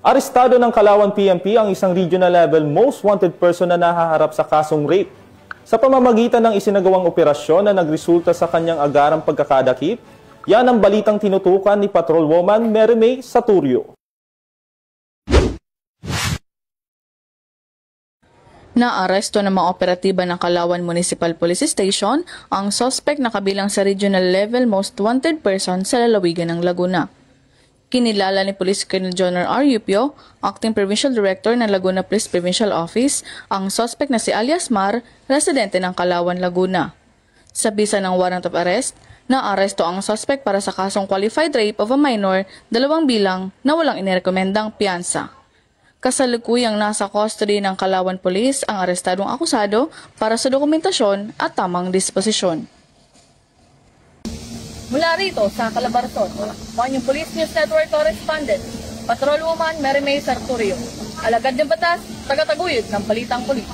Arestado ng Calauan PNP ang isang regional level most wanted person na nahaharap sa kasong rape. Sa pamamagitan ng isinagawang operasyon na nagresulta sa kanyang agarang pagkakadakip, yan ang balitang tinutukan ni Patrolwoman Mary May Saturio. Naaresto ng mga operatiba ng Calauan Municipal Police Station ang suspect na kabilang sa regional level most wanted person sa lalawigan ng Laguna. Kinilala ni Police Colonel Jonner R. Yupio, Acting Provincial Director ng Laguna Police Provincial Office, ang suspect na si alias Mar, residente ng Calauan, Laguna. Sa bisa ng warrant of arrest, naaresto ang suspect para sa kasong qualified rape of a minor, 2 bilang na walang inirekomendang piyansa. Kasalukuyang nasa custody ng Calauan Police ang arestadong akusado para sa dokumentasyon at tamang disposisyon. Mula rito sa Calabarzon, Manyong Police News Network Correspondent, Patrolwoman Mary May Saturio, alagad ng batas, tagataguyod ng balitang pulis.